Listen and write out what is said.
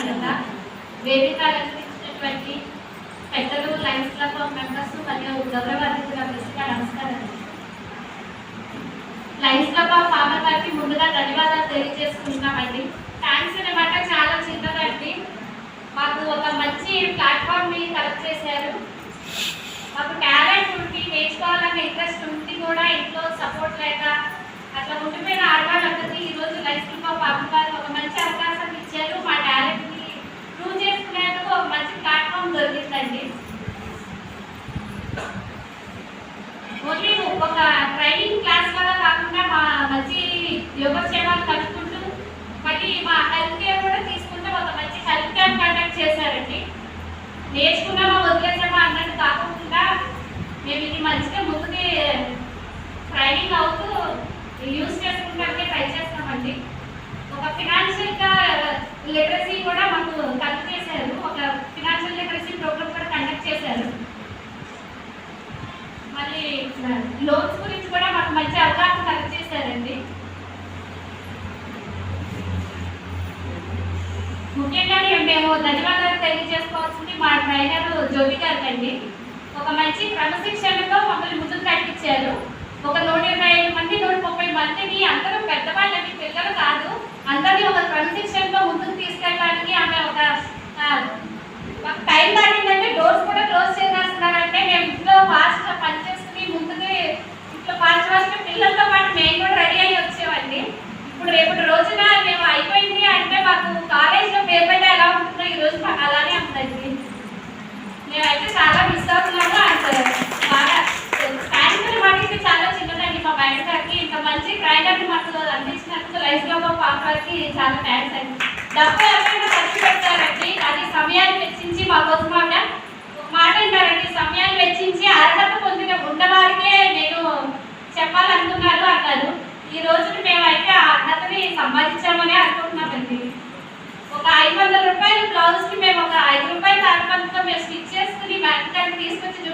స్వాగతంగా వేదిక అలంకరించినటువంటి పెద్దలు Lions club of members మరియు గౌరవ అతిథులకు నమస్కారం. లయన్స్ క్లబ్ ఆఫ్ ఫార్మర్ గారికి ముందుగా ధన్యవాదాలు తెలియజేసుకుంటున్నామండి. థ్యాంక్స్ అనమాట, చాలా చిన్నదండి. మాకు ఒక మంచి ప్లాట్ఫామ్ని కలెక్ట్ చేశారు. మాకు టాలెంట్ ఉండి నేర్చుకోవాలనే ఇంట్రెస్ట్ ఉండి కూడా ఇంట్లో సపోర్ట్ లేక అట్లా ఉండిపోయిన ఆడవాళ్ళందరికీ ఈరోజు లయన్స్ క్లబ్ ఆఫ్ ఫార్మర్ గారు ఒక మంచి అవకాశం ఇచ్చారు. మా టాలెంట్ని ప్రూవ్ చేసుకునేందుకు ఒక మంచి ప్లాట్ఫామ్ దొరికిందండి. ఓన్లీ ఒక ట్రైనింగ్ క్లాస్ లాగా కాకుండా మా మంచి యోగక్షేమాలు కనుక్కుంటూ మళ్ళీ మా హెల్త్ కేర్ కూడా తీసుకుంటే ఒక మంచి హెల్త్ క్యాంప్ కండక్ట్ చేశారండి. నేర్చుకున్నామా వదిలేసామా అన్నట్టు కాకుండా మేము ఇది మంచిగా ముందుకి ట్రైనింగ్ అవుతూ యూజ్ చేసుకోవడానికి ట్రై చేస్తామండి. ఒక ఫినాన్షియల్గా లిటరసీ కూడా మాకు కలెక్ట్ చేశారు. ఒక ఫినాన్షియల్ లిటరసీ ప్రోగ్రామ్ కూడా కండక్ట్ చేశారు. మళ్ళీ లోన్స్ గురించి కూడా మాకు మంచి అవగాహన కలెక్ట్ చేశారండి. ముఖ్యంగా మేము ధన్యవాదాలు తెలియజేసుకోవాల్సింది మా ట్రైనర్ జ్యోతి గారికి అండి. ఒక మంచి క్రమశిక్షణతో మమ్మల్ని ముందుకు నడిపించారు. ఒక 125 మంది 130 మందిని అందరూ పెద్దవాళ్ళని పిల్లలు కాదు, అందరినీ ఒక క్రమశిక్షణతో ముందుకు తీసుకెళ్ళడానికి ఆమె ఒక టైం దాటిందంటే డోర్స్ కూడా క్లోజ్ చేసేస్తున్నారంటే మేము ఇంట్లో ఫాస్ట్గా పనిచేసుకుని ముందుకు ఇంట్లో ఫాస్ట్గా పిల్లలతో పాటు మేము కూడా రెడీ అయ్యి వచ్చేవండి. ఇప్పుడు రేపటి రోజున మేము అయిపోయింది అంటే మాకు కాలేజ్లో పేరు పెట్టే ఎలా ఉంటుందో ఈరోజు మాకు అలానే ఉందండి. మేమైతే చాలా మిస్ అవుతున్నాము. అండ్ బాగా థ్యాంక్స్ మాకు చాలా చిన్నదండి మా మేడం గారికి. ఇంత మంచి ట్రైనర్ని మాకు అందించినందుకు లయన్స్ క్లబ్ ఆఫ్ ఫార్మర్ గారికి చాలా థ్యాంక్స్ అండి. డబ్బు ఎవరైనా ఖర్చు పెడతారండి, అది సమయాన్ని వెచ్చించి మా కోసం ఒక మాట అంటారండి, సమయాన్ని వెచ్చించి అర్హత పొందిన ఉన్నవారికే నేను చెప్పాలనుకున్నాను అన్నారు. ఈ రోజున మేమైతే ఆ అర్హతని సంపాదించామని అనుకుంటున్నామండి. ఒక 500 రూపాయల బ్లౌజ్కి మేము ఒక 5 రూపాయల అర్హతతో మేము స్టిచ్ చేసుకుని బ్యాంక్ తీసుకొచ్చి